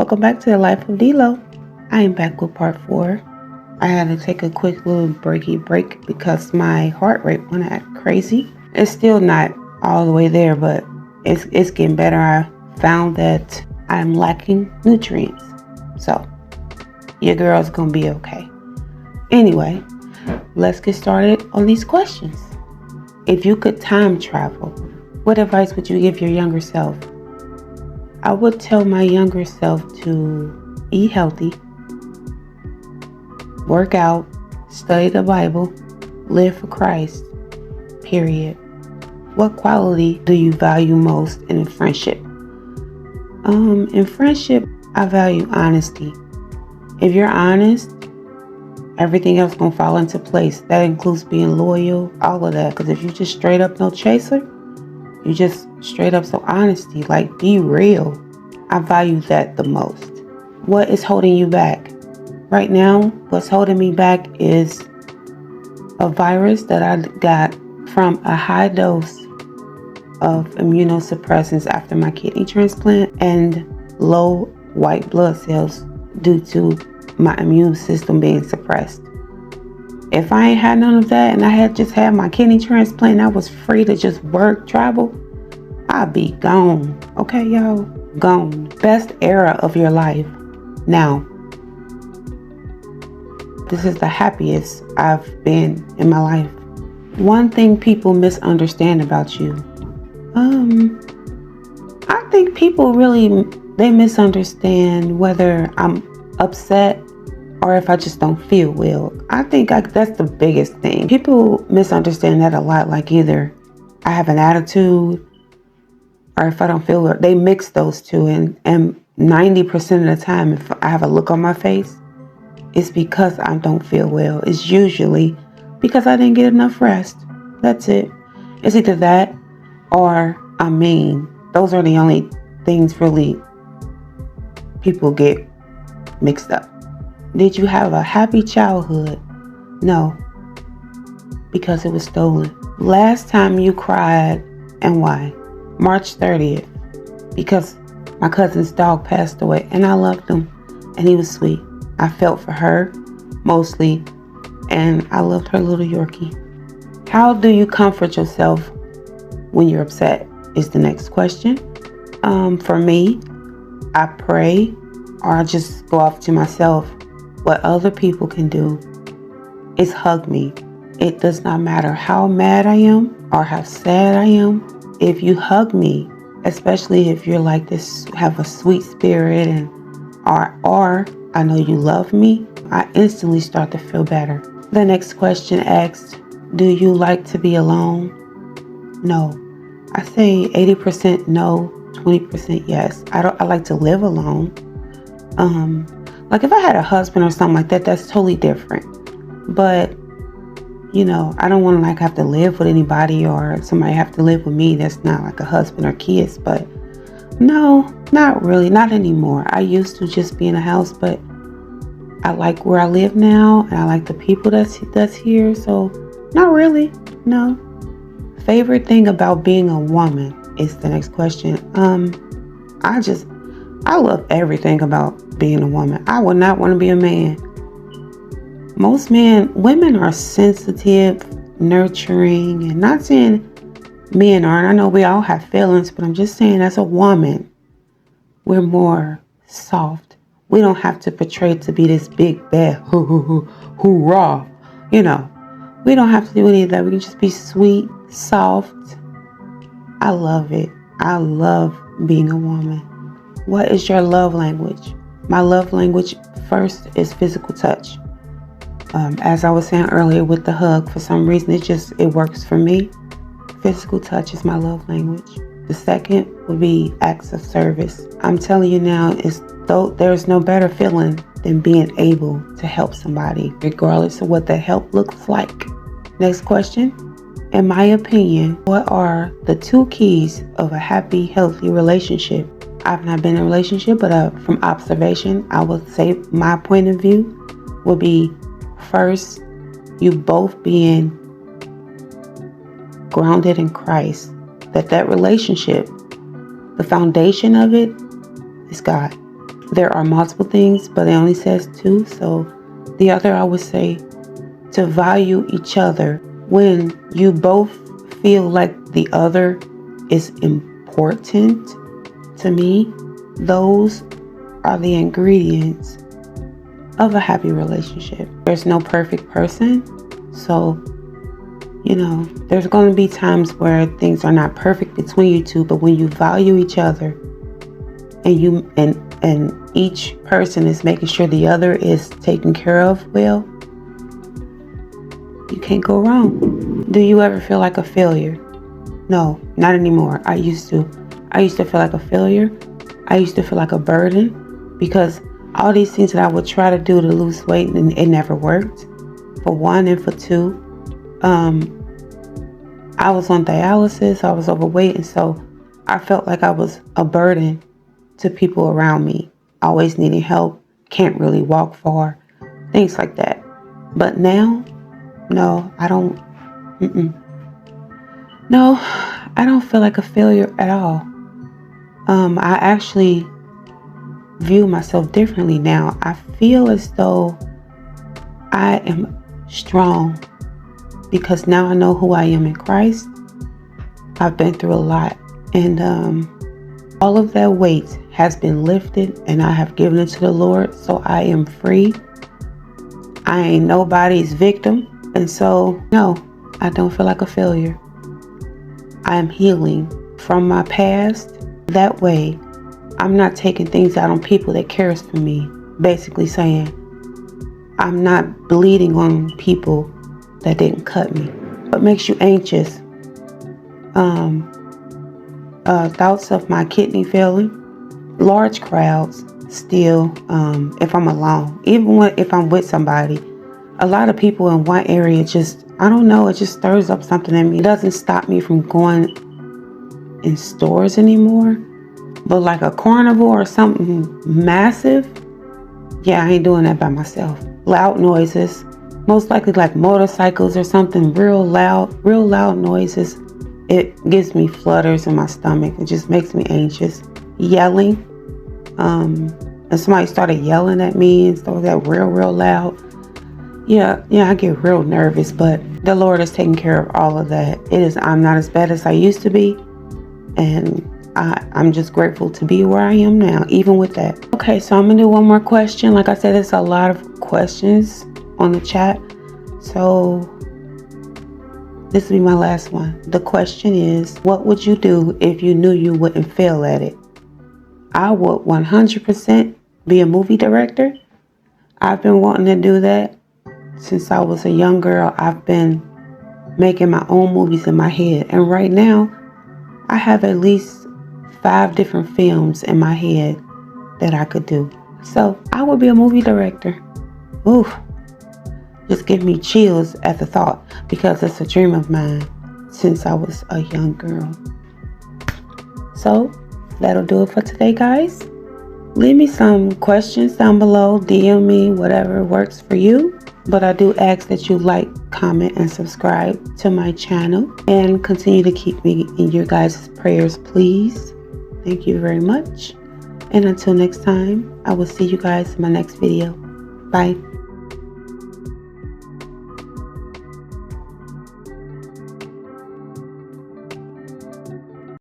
Welcome back to the Life of Delo. I am back with part 4. I had to take a quick little break because my heart rate went to act crazy. It's still not all the way there, but it's getting better. I found that I'm lacking nutrients. So your girl's gonna be okay. Anyway, let's get started on these questions. If you could time travel, what advice would you give your younger self? I would tell my younger self to eat healthy, work out, study the Bible, live for Christ, period. What quality do you value most in a friendship? In friendship, I value honesty. If you're honest, everything else gonna fall into place. That includes being loyal, all of that. Because if you just straight up no chaser, you just straight up so honesty, like be real. I value that the most. What is holding you back? Right now, what's holding me back is a virus that I got from a high dose of immunosuppressants after my kidney transplant and low white blood cells due to my immune system being suppressed. If I ain't had none of that and I had just had my kidney transplant and I was free to just work, travel, I'd be gone. Okay, y'all? Gone. Best era of your life. Now, this is the happiest I've been in my life. One thing people misunderstand about you. I think people they misunderstand whether I'm upset or if I just don't feel well. I think that's the biggest thing. People misunderstand that a lot, like either I have an attitude or if I don't feel well. They mix those two, and 90% of the time, if I have a look on my face, it's because I don't feel well. It's usually because I didn't get enough rest. That's it. It's either that or I'm mean. Those are the only things really people get mixed up. Did you have a happy childhood? No, because it was stolen. Last time you cried and why? March 30th, because my cousin's dog passed away and I loved him and he was sweet. I felt for her mostly and I loved her little Yorkie. How do you comfort yourself when you're upset is the next question. For me, I pray or I just go off to myself. What other people can do is hug me. It does not matter how mad I am or how sad I am. If you hug me, especially if you're like this, have a sweet spirit and or I know you love me, I instantly start to feel better. The next question asks, do you like to be alone? No. I say 80% no, 20% yes. I like to live alone. Like if I had a husband or something like that, that's totally different. But I don't want to have to live with anybody or somebody have to live with me that's not like a husband or kids. But no, not really, not anymore. I used to just be in a house, but I like where I live now and I like the people that's here. So not really, no. Favorite thing about being a woman is the next question. I love everything about being a woman. I would not want to be a man. Women are sensitive, nurturing, and not saying men aren't. I know we all have feelings, but I'm just saying as a woman, we're more soft. We don't have to portray to be this big, bad, hoorah. We don't have to do any of that. We can just be sweet, soft. I love it. I love being a woman. What is your love language? My love language first is physical touch. As I was saying earlier with the hug, for some reason it works for me. Physical touch is my love language. The second would be acts of service. I'm telling you now, there's no better feeling than being able to help somebody, regardless of what that help looks like. Next question. In my opinion, what are the 2 keys of a happy, healthy relationship? I've not been in a relationship, but from observation, I would say my point of view would be first, you both being grounded in Christ. That relationship, the foundation of it is God. there are multiple things, but it only says two. So the other, I would say to value each other when you both feel like the other is important to me. Those are the ingredients of a happy relationship. There's no perfect person. So, there's going to be times where things are not perfect between you two, but when you value each other and each person is making sure the other is taken care of well, you can't go wrong. Do you ever feel like a failure? No, not anymore. I used to feel like a failure. I used to feel like a burden because all these things that I would try to do to lose weight, and it never worked. For one, and for two, I was on dialysis. I was overweight, and so I felt like I was a burden to people around me. Always needing help, can't really walk far, things like that. But now, no, I don't. No, I don't feel like a failure at all. I actually view myself differently now. I feel as though I am strong because now I know who I am in Christ. I've been through a lot, and all of that weight has been lifted, and I have given it to the Lord, so I am free. I ain't nobody's victim, and so no, I don't feel like a failure. I am healing from my past. That way, I'm not taking things out on people that cares for me. Basically saying, I'm not bleeding on people that didn't cut me. What makes you anxious? Thoughts of my kidney failing. Large crowds still, if I'm alone. Even if I'm with somebody. A lot of people in one area just, I don't know, it just stirs up something in me. It doesn't stop me from going in stores anymore. But like a carnival or something massive, yeah, I ain't doing that by myself. Loud noises, most likely like motorcycles or something, real loud noises. It gives me flutters in my stomach. It just makes me anxious. Yelling, and somebody started yelling at me and stuff like that, real loud. Yeah, I get real nervous, but the Lord is taking care of all of that. I'm not as bad as I used to be, and I'm just grateful to be where I am now, even with that. Okay, so I'm gonna do one more question. Like I said, there's a lot of questions on the chat, so this will be my last one. The question is, what would you do if you knew you wouldn't fail at it? I would 100% be a movie director. I've been wanting to do that since I was a young girl. I've been making my own movies in my head, and right now I have at least 5 different films in my head that I could do. So I would be a movie director. Ooh, just give me chills at the thought, because it's a dream of mine since I was a young girl. So that'll do it for today, guys. Leave me some questions down below, DM me, whatever works for you. But I do ask that you like, comment, and subscribe to my channel, and continue to keep me in your guys' prayers, please. Thank you very much. And until next time, I will see you guys in my next video. Bye.